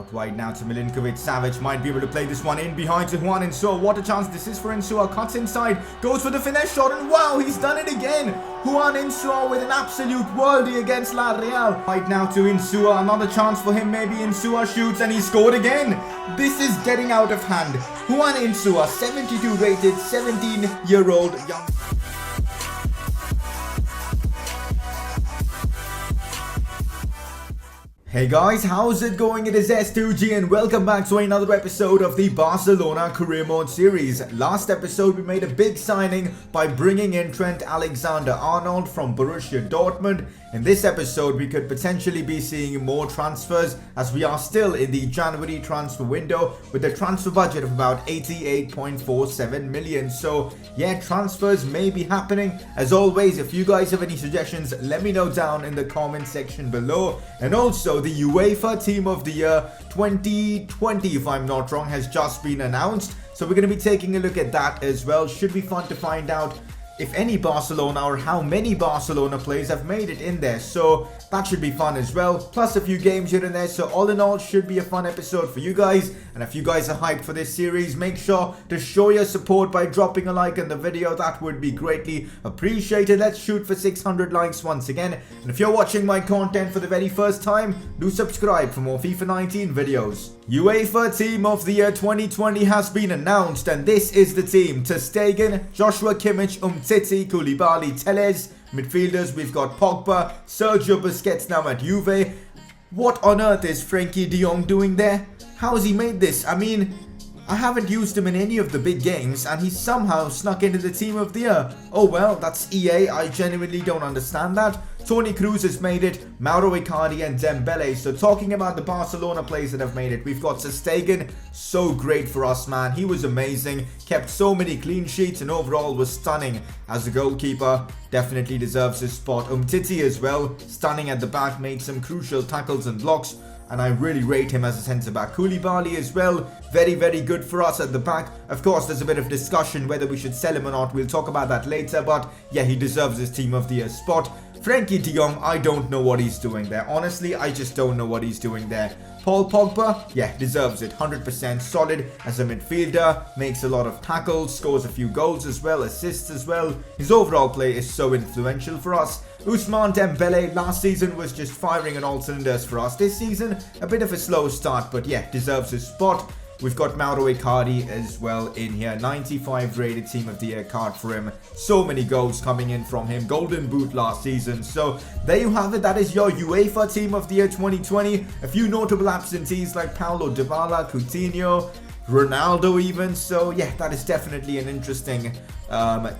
Out wide now to Milinkovic. Savic might be able to play this one in behind to Juan Insua. What a chance this is for Insua. Cuts inside, goes for the finesse shot, and wow, he's done it again. Juan Insua with an absolute worldie against La Real. Right now to Insua. Another chance for him. Maybe Insua shoots and he scored again. This is getting out of hand. Juan Insua, 72 rated, 17-year-old young. Hey guys, how's it going? It is S2G and welcome back to another episode of the Barcelona Career Mode series. Last episode we made a big signing by bringing in Trent Alexander-Arnold from Borussia Dortmund. In this episode we could potentially be seeing more transfers as we are still in the January transfer window with a transfer budget of about 88.47 million. So yeah, transfers may be happening. As always, if you guys have any suggestions, let me know down in the comment section below. And also the UEFA Team of the Year 2020, if I'm not wrong, has just been announced. So we're going to be taking a look at that as well. Should be fun to find out if any Barcelona or how many Barcelona players have made it in there. So that should be fun as well. Plus a few games here and there. So all in all, should be a fun episode for you guys. And if you guys are hyped for this series, make sure to show your support by dropping a like on the video. That would be greatly appreciated. Let's shoot for 600 likes once again. And if you're watching my content for the very first time, do subscribe for more FIFA 19 videos. UEFA Team of the Year 2020 has been announced, and this is the team. Ter Stegen, Joshua Kimmich, Umtiti, Koulibaly, Telles. Midfielders, we've got Pogba, Sergio Busquets now at Juve. What on earth is Frenkie de Jong doing there? How has he made this? I mean, I haven't used him in any of the big games and he's somehow snuck into the Team of the Year. Oh well, that's EA, I genuinely don't understand that. Toni Kroos has made it, Mauro Icardi and Dembele. So talking about the Barcelona players that have made it, we've got Ter Stegen, so great for us, man. He was amazing, kept so many clean sheets and overall was stunning as a goalkeeper. Definitely deserves his spot. Umtiti as well, stunning at the back, made some crucial tackles and blocks. And I really rate him as a centre-back. Koulibaly as well, very, very good for us at the back. Of course, there's a bit of discussion whether we should sell him or not. We'll talk about that later, but yeah, he deserves his Team of the Year spot. Frenkie de Jong, I don't know what he's doing there. Honestly, I just don't know what he's doing there. Paul Pogba, yeah, deserves it. 100% solid as a midfielder, makes a lot of tackles, scores a few goals as well, assists as well. His overall play is so influential for us. Ousmane Dembele last season was just firing on all cylinders for us. This season, a bit of a slow start, but yeah, deserves his spot. We've got Mauro Icardi as well in here. 95 rated Team of the Year card for him. So many goals coming in from him. Golden Boot last season. So there you have it. That is your UEFA Team of the Year 2020. A few notable absentees like Paulo Dybala, Coutinho, Ronaldo even. So yeah, that is definitely an interesting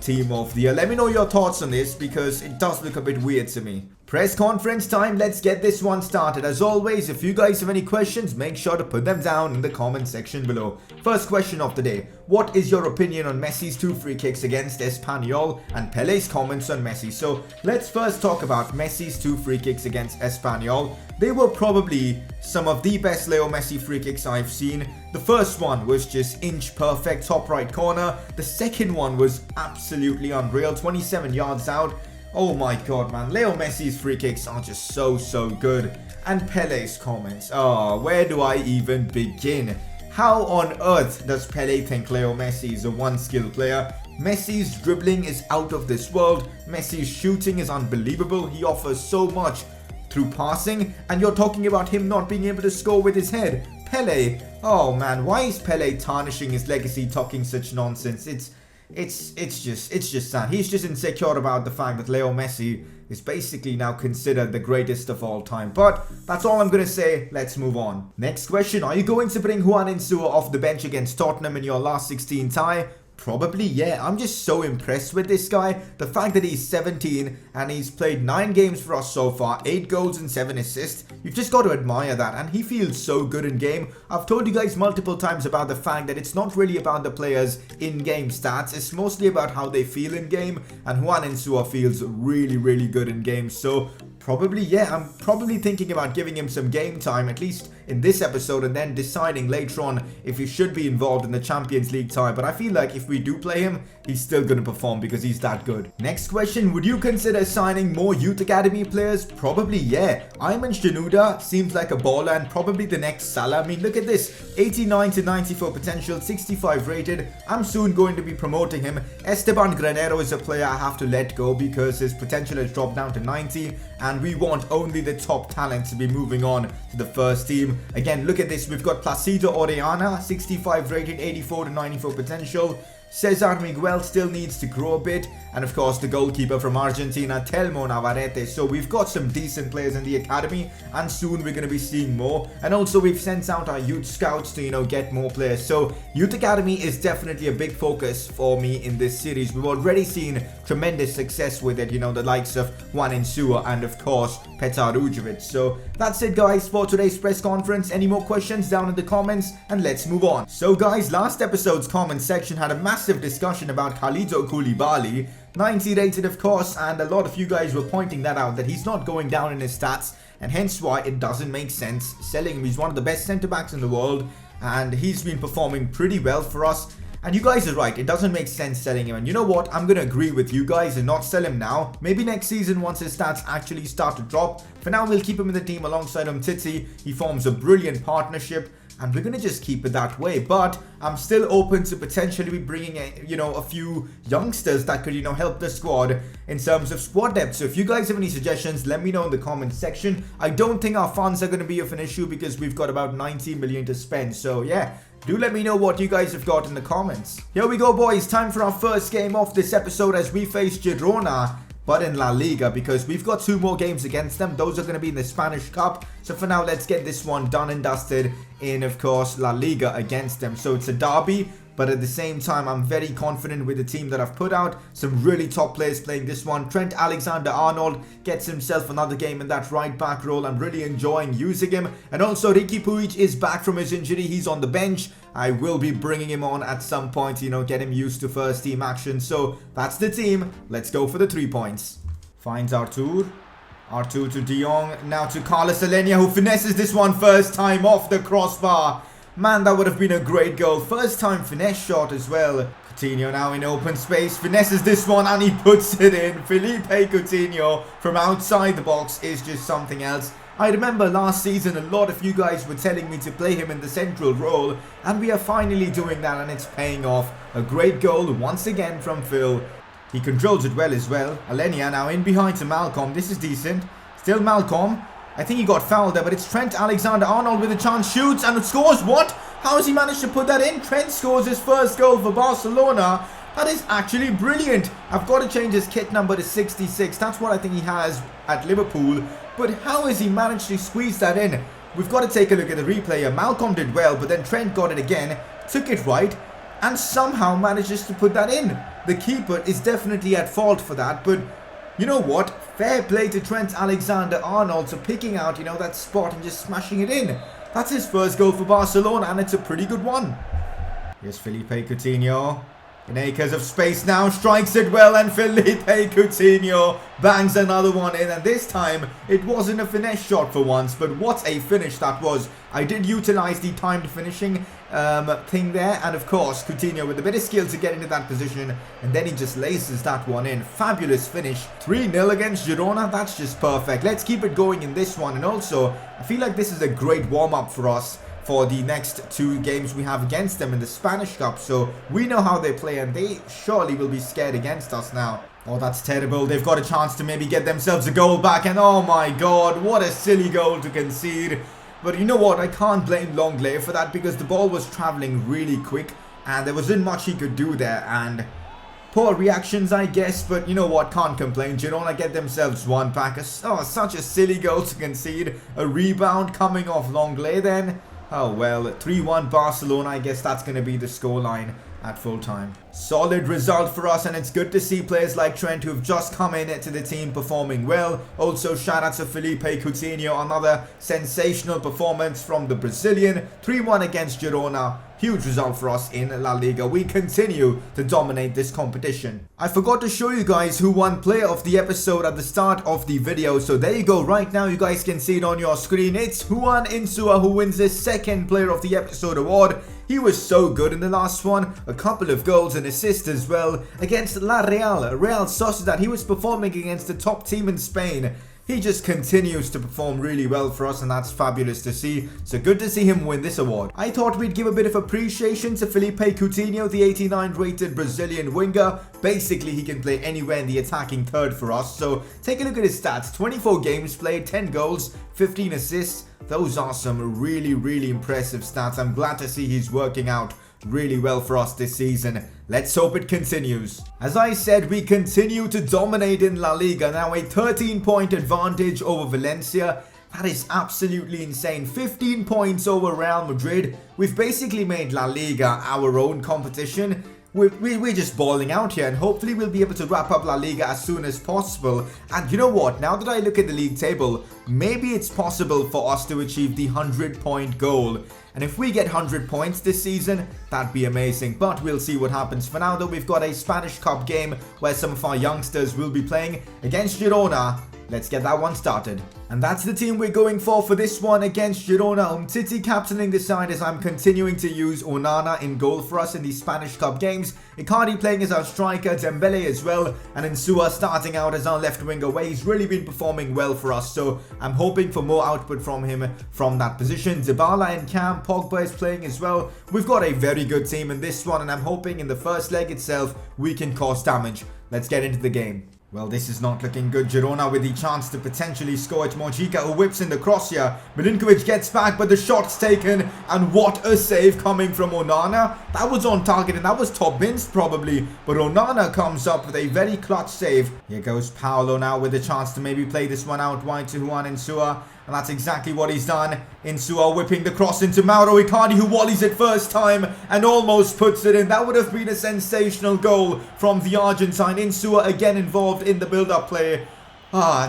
Team of the Year. Let me know your thoughts on this because it does look a bit weird to me. Press conference time, let's get this one started. As always, if you guys have any questions, make sure to put them down in the comment section below. First question of the day. What is your opinion on Messi's 2 free kicks against Espanyol and Pele's comments on Messi? So let's first talk about Messi's 2 free kicks against Espanyol. They were probably some of the best Leo Messi free kicks I've seen. The first one was just inch perfect top right corner. The second one was absolutely unreal, 27 yards out. Oh my god, man. Leo Messi's free kicks are just so good. And Pele's comments. Oh, where do I even begin? How on earth does Pele think Leo Messi is a one-skill player? Messi's dribbling is out of this world. Messi's shooting is unbelievable. He offers so much through passing. And you're talking about him not being able to score with his head. Pele. Oh man, why is Pele tarnishing his legacy talking such nonsense? It's just sad. He's just insecure about the fact that Leo Messi is basically now considered the greatest of all time. But that's all I'm going to say. Let's move on. Next question. Are you going to bring Juan Insua off the bench against Tottenham in your last 16 tie? Probably, yeah. I'm just so impressed with this guy. The fact that he's 17 and he's played 9 games for us so far, 8 goals and 7 assists. You've just got to admire that, and he feels so good in game. I've told you guys multiple times about the fact that it's not really about the players' in-game stats. It's mostly about how they feel in game, and Juan Insua feels really good in game. So probably, yeah, I'm probably thinking about giving him some game time, at least in this episode and then deciding later on if he should be involved in the Champions League tie. But I feel like if we do play him, he's still going to perform because he's that good. Next question, would you consider signing more youth academy players? Probably, yeah. Ayman Shanuda seems like a baller and probably the next Salah. I mean, look at this, 89 to 94 potential, 65 rated. I'm soon going to be promoting him. Esteban Granero is a player I have to let go because his potential has dropped down to 90 and we want only the top talent to be moving on to the first team. Again, look at this, we've got Placido Orellana, 65 rated, 84 to 94 potential. Cesar Miguel still needs to grow a bit, and of course the goalkeeper from Argentina, Telmo Navarrete. So we've got some decent players in the academy, and soon we're going to be seeing more. And also we've sent out our youth scouts to, get more players. So youth academy is definitely a big focus for me in this series. We've already seen tremendous success with it, the likes of Juan Insua and of course Petar Ujovic. So that's it guys for today's press conference. Any more questions down in the comments, and let's move on. So guys, last episode's comment section had a massive discussion about Khalidou Koulibaly, 90 rated of course, and a lot of you guys were pointing that out, that he's not going down in his stats, and hence why it doesn't make sense selling him. He's one of the best centre backs in the world and he's been performing pretty well for us. And you guys are right, it doesn't make sense selling him. And you know what, I'm going to agree with you guys and not sell him now. Maybe next season once his stats actually start to drop. For now, we'll keep him in the team alongside Umtiti. He forms a brilliant partnership and we're going to just keep it that way. But I'm still open to potentially be bringing a few youngsters that could help the squad in terms of squad depth. So if you guys have any suggestions, let me know in the comment section. I don't think our funds are going to be of an issue because we've got about 90 million to spend. So yeah, do let me know what you guys have got in the comments. Here we go boys, time for our first game of this episode as we face Girona, but in La Liga, because we've got 2 more games against them. Those are going to be in the Spanish Cup. So for now, let's get this one done and dusted in, of course, La Liga against them. So it's a derby, but at the same time, I'm very confident with the team that I've put out. Some really top players playing this one. Trent Alexander-Arnold gets himself another game in that right back role. I'm really enjoying using him. And also, Ricky Puig is back from his injury. He's on the bench. I will be bringing him on at some point, get him used to first team action. So that's the team. Let's go for the 3 points. Finds Artur. Artur to De Jong. Now to Carlos Alenia, who finesses this one first time off the crossbar. Man, that would have been a great goal. First time finesse shot as well. Coutinho now in open space. Finesses this one and he puts it in. Felipe Coutinho from outside the box is just something else. I remember last season a lot of you guys were telling me to play him in the central role, and we are finally doing that and it's paying off. A great goal once again from Phil. He controls it well as well. Alenia now in behind to Malcolm. This is decent. Still Malcolm. I think he got fouled there, but it's Trent Alexander-Arnold with a chance, shoots and scores. What? How has he managed to put that in? Trent scores his first goal for Barcelona. That is actually brilliant. I've got to change his kit number to 66. That's what I think he has at Liverpool. But how has he managed to squeeze that in? We've got to take a look at the replay here. Malcolm did well, but then Trent got it again, took it right, and somehow manages to put that in. The keeper is definitely at fault for that, but you know what? Fair play to Trent Alexander-Arnold for picking out, that spot and just smashing it in. That's his first goal for Barcelona, and it's a pretty good one. Here's Felipe Coutinho. In acres of space now, strikes it well, and Felipe Coutinho bangs another one in, and this time it wasn't a finesse shot for once, but what a finish that was. I did utilize the timed finishing thing there, and of course Coutinho with a bit of skill to get into that position, and then he just laces that one in. Fabulous finish. 3-0 against Girona, that's just perfect. Let's keep it going in this one, and also I feel like this is a great warm-up for us for the next 2 games we have against them in the Spanish Cup. So we know how they play and they surely will be scared against us now. Oh, that's terrible. They've got a chance to maybe get themselves a goal back, and oh my god, what a silly goal to concede. But you know what, I can't blame Longley for that because the ball was travelling really quick and there wasn't much he could do there, and poor reactions I guess, but you know what, can't complain. Girona get themselves one back. Oh, such a silly goal to concede. A rebound coming off Longley then. Oh well, 3-1 Barcelona. I guess that's going to be the scoreline at full time. Solid result for us, and it's good to see players like Trent who've just come in to the team performing well. Also shout out to Felipe Coutinho, another sensational performance from the Brazilian. 3-1 against Girona. Huge result for us in La Liga. We continue to dominate this competition. I forgot to show you guys who won player of the episode at the start of the video. So there you go. Right now you guys can see it on your screen. It's Juan Insua who wins the second player of the episode award. He was so good in the last one. A couple of goals and assists as well against Real Sociedad. He was performing against the top team in Spain. He just continues to perform really well for us, and that's fabulous to see. So good to see him win this award. I thought we'd give a bit of appreciation to Felipe Coutinho, the 89 rated Brazilian winger. Basically, he can play anywhere in the attacking third for us. So take a look at his stats. 24 games played, 10 goals, 15 assists. Those are some really impressive stats. I'm glad to see he's working out really well for us this season. Let's hope it continues. As I said, we continue to dominate in La Liga. Now a 13-point advantage over Valencia. That is absolutely insane. 15 points over Real Madrid. We've basically made La Liga our own competition. We're just balling out here, and hopefully we'll be able to wrap up La Liga as soon as possible. And you know what? Now that I look at the league table, maybe it's possible for us to achieve the 100-point goal. And if we get 100 points this season, that'd be amazing. But we'll see what happens. For now though, we've got a Spanish Cup game where some of our youngsters will be playing against Girona. Let's get that one started. And that's the team we're going for this one against Girona. Umtiti captaining the side as I'm continuing to use Onana in goal for us in these Spanish Cup games. Icardi playing as our striker, Dembele as well, and Insua starting out as our left winger, where he's really been performing well for us. So I'm hoping for more output from him from that position. Dybala in camp, Pogba is playing as well. We've got a very good team in this one, and I'm hoping in the first leg itself we can cause damage. Let's get into the game. Well, this is not looking good. Girona with the chance to potentially score it. Mojica who whips in the cross here. Milinkovic gets back, but the shot's taken. And what a save coming from Onana. That was on target, and that was top bins probably. But Onana comes up with a very clutch save. Here goes Paolo now with a chance to maybe play this one out wide to Juan Insua. And that's exactly what he's done. Insua whipping the cross into Mauro Icardi, who volleys it first time and almost puts it in. That would have been a sensational goal from the Argentine. Insua again involved in the build-up play.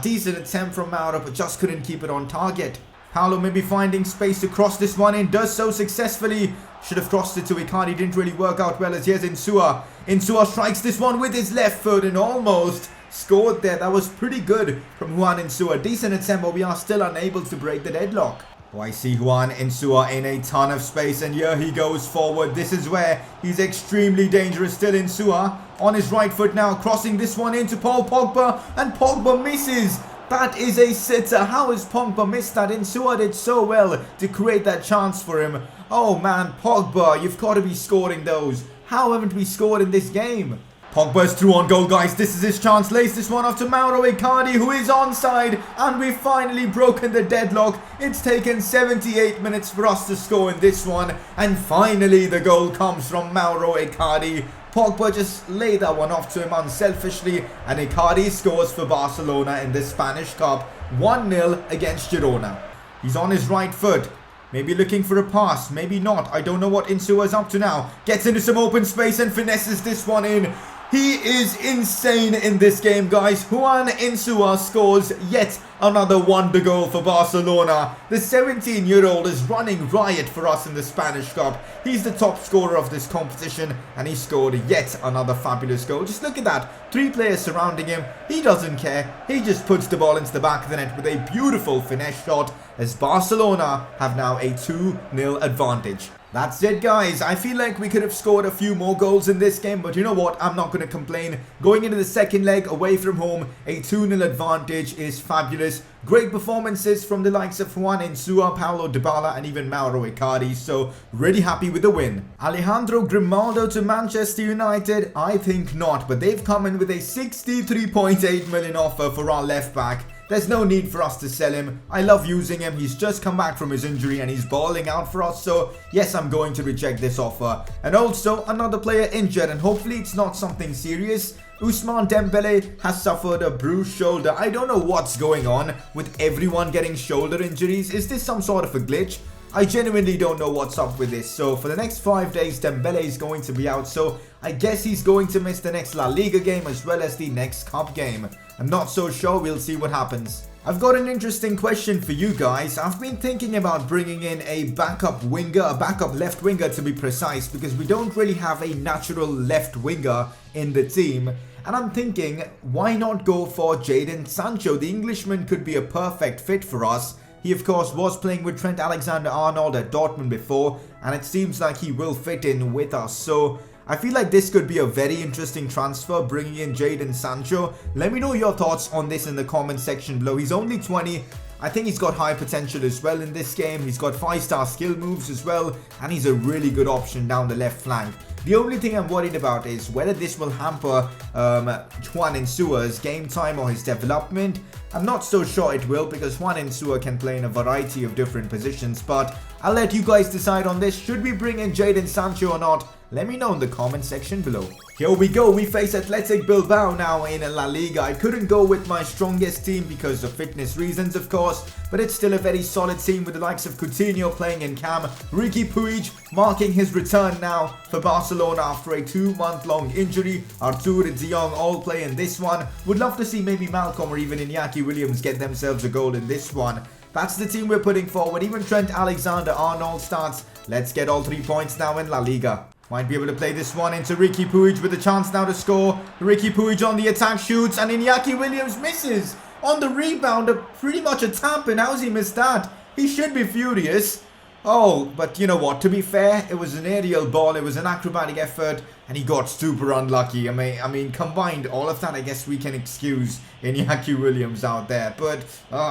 Decent attempt from Mauro, but just couldn't keep it on target. Paolo maybe finding space to cross this one in. Does so successfully. Should have crossed it to Icardi. Didn't really work out well, as here's Insua. Insua strikes this one with his left foot and almost scored there. That was pretty good from Juan Insua. Decent attempt, but we are still unable to break the deadlock. Oh, I see Juan Insua in a ton of space, and here he goes forward. This is where he's extremely dangerous. Still Insua on his right foot now, crossing this one into Paul Pogba, and Pogba misses. That is a sitter. How has Pogba missed that? Insua did so well to create that chance for him. Oh man, Pogba, you've got to be scoring those. How haven't we scored in this game? Pogba's through on goal, guys. This is his chance. Lays this one off to Mauro Icardi, who is onside. And we've finally broken the deadlock. It's taken 78 minutes for us to score in this one. And finally, the goal comes from Mauro Icardi. Pogba just laid that one off to him unselfishly. And Icardi scores for Barcelona in the Spanish Cup. 1-0 against Girona. He's on his right foot. Maybe looking for a pass, maybe not. I don't know what Insua's up to now. Gets into some open space and finesses this one in. He is insane in this game, guys. Juan Insua scores yet another wonder goal for Barcelona. The 17-year-old is running riot for us in the Spanish Cup. He's the top scorer of this competition, and he scored yet another fabulous goal. Just look at that. 3 players surrounding him. He doesn't care. He just puts the ball into the back of the net with a beautiful finesse shot, as Barcelona have now a 2-0 advantage. That's it, guys. I feel like we could have scored a few more goals in this game, but you know what? I'm not going to complain. Going into the second leg away from home, a 2-0 advantage is fabulous. Great performances from the likes of Juan Insua, Paulo Dybala, and even Mauro Icardi, so really happy with the win. Alejandro Grimaldo to Manchester United? I think not, but they've come in with a 63.8 million offer for our left back. There's no need for us to sell him. I love using him. He's just come back from his injury and he's balling out for us. So yes, I'm going to reject this offer. And also another player injured, and hopefully it's not something serious. Ousmane Dembele has suffered a bruised shoulder. I don't know what's going on with everyone getting shoulder injuries. Is this some sort of a glitch? I genuinely don't know what's up with this. So for the next 5 days, Dembele is going to be out. So I guess he's going to miss the next La Liga game as well as the next Cup game. I'm not so sure. We'll see what happens. I've got an interesting question for you guys. I've been thinking about bringing in a backup winger, a backup left winger to be precise, because we don't really have a natural left winger in the team. And I'm thinking, why not go for Jadon Sancho? The Englishman could be a perfect fit for us. He of course was playing with Trent Alexander-Arnold at Dortmund before, and it seems like he will fit in with us. So I feel like this could be a very interesting transfer, bringing in Jadon Sancho. Let me know your thoughts on this in the comment section below. He's only 20. I think he's got high potential as well in this game. He's got 5-star skill moves as well, and he's a really good option down the left flank. The only thing I'm worried about is whether this will hamper Juan Insua's game time or his development. I'm not so sure it will, because Juan Insua can play in a variety of different positions, but I'll let you guys decide on this. Should we bring in Jadon Sancho or not? Let me know in the comment section below. Here we go. We face Athletic Bilbao now in La Liga. I couldn't go with my strongest team because of fitness reasons, of course, but it's still a very solid team with the likes of Coutinho playing in cam, Riqui Puig marking his return now for Barcelona after a 2-month-long injury. Arthur and De Jong all play in this one. Would love to see maybe Malcolm or even Iñaki Williams get themselves a goal in this one. That's the team we're putting forward. Even Trent Alexander-Arnold starts. Let's get all 3 points now in La Liga. Might be able to play this one into Riqui Puig with a chance now to score. Riqui Puig on the attack shoots, and Iñaki Williams misses. On the rebound, pretty much a tap in. How's he missed that? He should be furious. Oh, but you know what? To be fair, it was an aerial ball. It was an acrobatic effort, and he got super unlucky. I mean, combined all of that, I guess we can excuse Iñaki Williams out there. But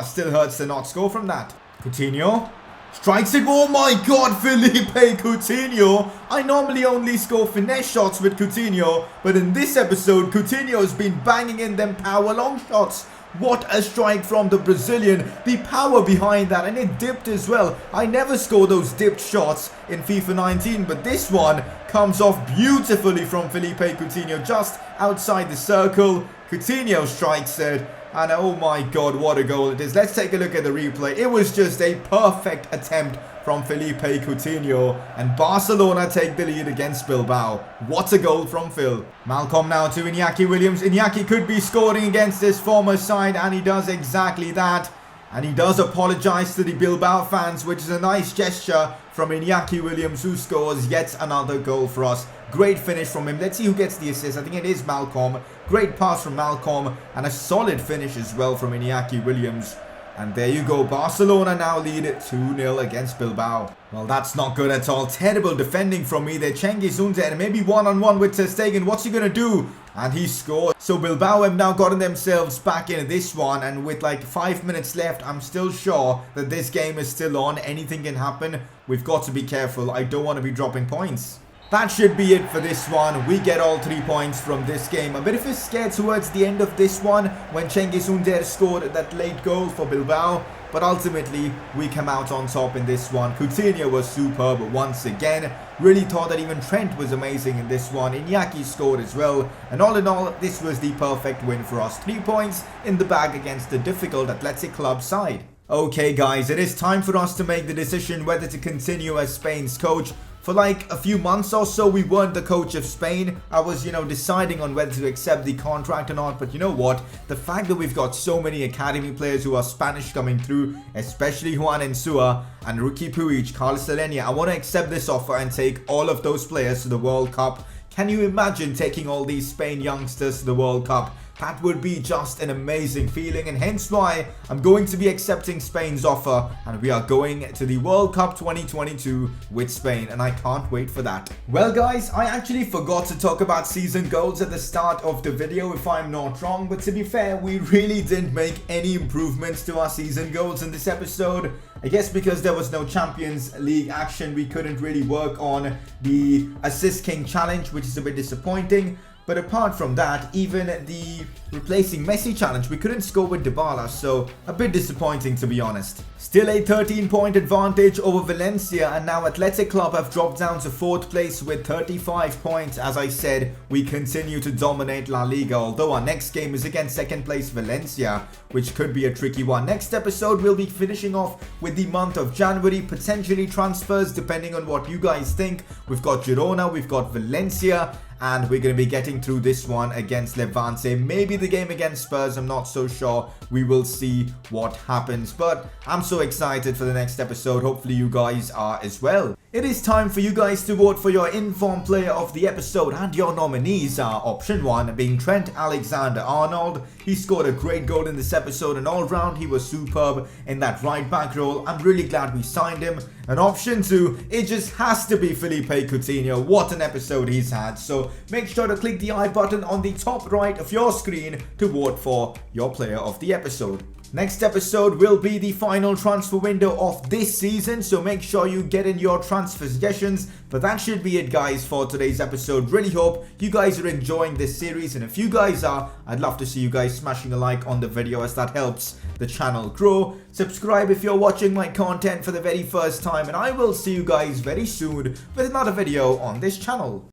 still hurts to not score from that. Coutinho strikes it. Oh my god, Felipe Coutinho. I normally only score finesse shots with Coutinho, but in this episode, Coutinho has been banging in them power long shots. What a strike from the Brazilian. The power behind that, and it dipped as well. I never score those dipped shots in FIFA 19, but this one comes off beautifully from Felipe Coutinho just outside the circle. Coutinho strikes it. And oh my god, what a goal it is. Let's take a look at the replay. It was just a perfect attempt from Felipe Coutinho. And Barcelona take the lead against Bilbao. What a goal from Phil. Malcolm now to Iñaki Williams. Iñaki could be scoring against his former side, and he does exactly that. And he does apologize to the Bilbao fans, which is a nice gesture from Iñaki Williams, who scores yet another goal for us. Great finish from him. Let's see who gets the assist. I think it is Malcolm. Great pass from Malcolm, and a solid finish as well from Iñaki Williams. And there you go. Barcelona now lead 2-0 against Bilbao. Well, that's not good at all. Terrible defending from me there. Cengiz Under, maybe one-on-one with Ter Stegen. What's he going to do? And he scored. So Bilbao have now gotten themselves back in this one. And with like 5 minutes left, I'm still sure that this game is still on. Anything can happen. We've got to be careful. I don't want to be dropping points. That should be it for this one. We get all 3 points from this game. A bit of a scare towards the end of this one when Cengiz Under scored that late goal for Bilbao. But ultimately, we come out on top in this one. Coutinho was superb once again. Really thought that even Trent was amazing in this one. Iñaki scored as well. And all in all, this was the perfect win for us. 3 points in the bag against the difficult Athletic Club side. Okay guys, it is time for us to make the decision whether to continue as Spain's coach. For like a few months or so, we weren't the coach of Spain. I was, deciding on whether to accept the contract or not. But you know what? The fact that we've got so many academy players who are Spanish coming through, especially Juan Insua and Riqui Puig, Carlos Alenia, I want to accept this offer and take all of those players to the World Cup. Can you imagine taking all these Spain youngsters to the World Cup? That would be just an amazing feeling, and hence why I'm going to be accepting Spain's offer, and we are going to the World Cup 2022 with Spain, and I can't wait for that. Well guys, I actually forgot to talk about season goals at the start of the video, if I'm not wrong, but to be fair, we really didn't make any improvements to our season goals in this episode. I guess because there was no Champions League action, we couldn't really work on the Assist King challenge, which is a bit disappointing. But apart from that, even the replacing Messi challenge, we couldn't score with Dybala, so a bit disappointing to be honest. Still a 13-point advantage over Valencia, and now Athletic Club have dropped down to 4th place with 35 points. As I said, we continue to dominate La Liga, although our next game is against 2nd place Valencia, which could be a tricky one. Next episode, we'll be finishing off with the month of January, potentially transfers depending on what you guys think. We've got Girona, we've got Valencia, and we're going to be getting through this one against Levante. Maybe the game against Spurs, I'm not so sure. We will see what happens. But I'm so excited for the next episode. Hopefully you guys are as well. It is time for you guys to vote for your informed player of the episode, and your nominees are option 1 being Trent Alexander-Arnold. He scored a great goal in this episode, and all round he was superb in that right back role. I'm really glad we signed him. And option 2, it just has to be Felipe Coutinho. What an episode he's had. So make sure to click the I button on the top right of your screen to vote for your player of the episode. Next episode will be the final transfer window of this season, so make sure you get in your transfer suggestions. But that should be it guys for today's episode. Really hope you guys are enjoying this series, and if you guys are, I'd love to see you guys smashing a like on the video, as that helps the channel grow. Subscribe if you're watching my content for the very first time, and I will see you guys very soon with another video on this channel.